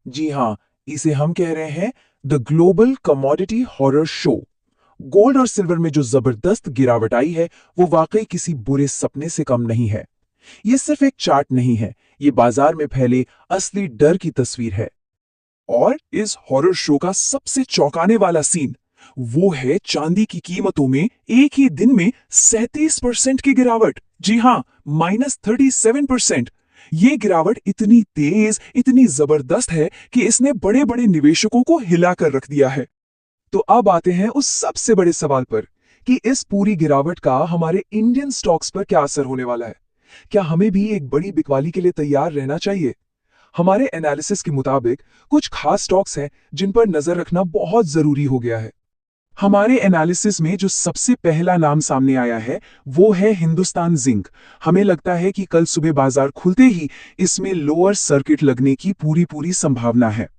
जी हाँ, इसे हम कह रहे हैं the global commodity horror show. Gold और सिल्वर में जो जबरदस्त गिरावट आई है, वो वाकई किसी बुरे सपने से कम नहीं है। ये सिर्फ एक चार्ट नहीं है, ये बाजार में फैले असली डर की तस्वीर है। और इस हॉरर शो का सबसे चौंकाने वाला सीन वो है चांदी की कीमतों में एक ही दिन में 37% की गिरावट। जी हाँ, -37%। ये गिरावट इतनी तेज, इतनी जबरदस्त है कि इसने बड़े बड़े निवेशकों को हिला कर रख दिया है। तो अब आते हैं उस सबसे बड़े सवाल पर कि इस पूरी गिरावट का हमारे इंडियन स्टॉक्स पर क्या असर होने वाला है। क्या हमें भी एक बड़ी बिकवाली के लिए तैयार रहना चाहिए? हमारे एनालिसिस के मुताबिक कुछ खास स्टॉक्स हैं जिन पर नजर रखना बहुत जरूरी हो गया है। हमारे एनालिसिस में जो सबसे पहला नाम सामने आया है वो है हिंदुस्तान जिंक। हमें लगता है कि कल सुबह बाजार खुलते ही इसमें लोअर सर्किट लगने की पूरी पूरी संभावना है।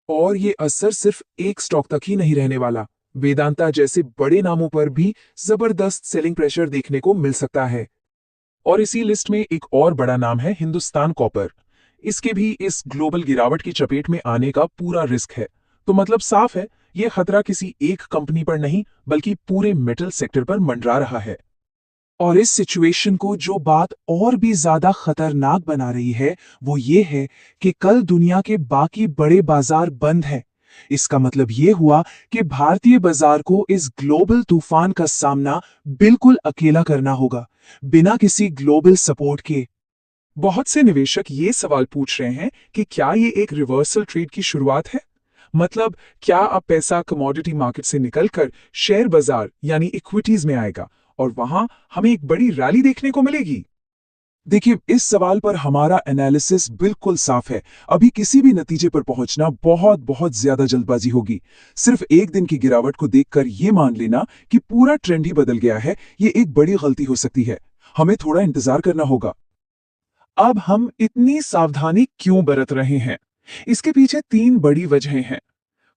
और ये असर सिर्फ एक स्टॉक तक ही नहीं रहने वाला। वेदांता जैसे बड़े नामों पर भी जबरदस्त सेलिंग प्रेशर देखने को मिल सकता है। और इसी लिस्ट में एक और बड़ा नाम है हिंदुस्तान कॉपर। इसके भी इस ग्लोबल गिरावट की चपेट में आने का पूरा रिस्क है। तो मतलब साफ है, यह खतरा किसी एक कंपनी पर नहीं बल्कि पूरे मेटल सेक्टर पर मंडरा रहा है। और इस सिचुएशन को जो बात और भी ज्यादा खतरनाक बना रही है वो ये है कि कल दुनिया के बाकी बड़े बाजार बंद हैं। इसका मतलब ये हुआ कि भारतीय बाजार को इस ग्लोबल तूफान का सामना बिल्कुल अकेला करना होगा, बिना किसी ग्लोबल सपोर्ट के। बहुत से निवेशक ये सवाल पूछ रहे हैं कि क्या ये एक रिवर्सल ट्रेड की शुरुआत है। मतलब क्या अब पैसा कमोडिटी मार्केट से निकलकर शेयर बाजार यानी इक्विटीज में आएगा और वहां हमें एक बड़ी रैली देखने को मिलेगी। देखिए, इस सवाल पर हमारा एनालिसिस बिल्कुल साफ है। अभी किसी भी नतीजे पर पहुंचना बहुत बहुत ज्यादा जल्दबाजी होगी। सिर्फ एक दिन की गिरावट को देखकर यह मान लेना कि पूरा ट्रेंड ही बदल गया है, ये एक बड़ी गलती हो सकती है। हमें थोड़ा इंतजार करना होगा। अब हम इतनी सावधानी क्यों बरत रहे हैं? इसके पीछे तीन बड़ी वजहें हैं।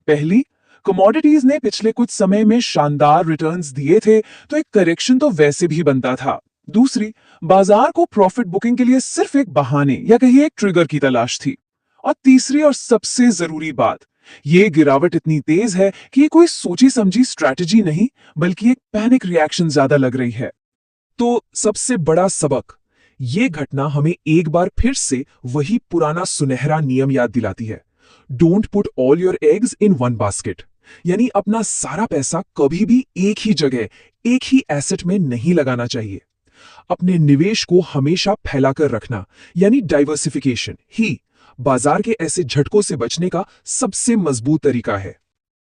पहली, कमोडिटीज ने पिछले कुछ समय में शानदार रिटर्न्स दिए थे, तो एक करेक्शन तो वैसे भी बनता था। दूसरी, बाजार को प्रॉफिट बुकिंग के लिए सिर्फ एक बहाने या कहीं एक ट्रिगर की तलाश थी। और तीसरी और सबसे जरूरी बात, ये गिरावट इतनी तेज है कि ये कोई सोची समझी स्ट्रैटेजी नहीं बल्कि एक पैनिक रिएक्शन ज्यादा लग रही है। तो सबसे बड़ा सबक, ये घटना हमें एक बार फिर से वही पुराना सुनहरा नियम याद दिलाती है। Don't put all your eggs in one basket. यानी अपना सारा पैसा कभी भी एक ही जगह, एक ही एसेट में नहीं लगाना चाहिए। अपने निवेश को हमेशा फैलाकर रखना यानी डाइवर्सिफिकेशन ही बाजार के ऐसे झटकों से बचने का सबसे मजबूत तरीका है।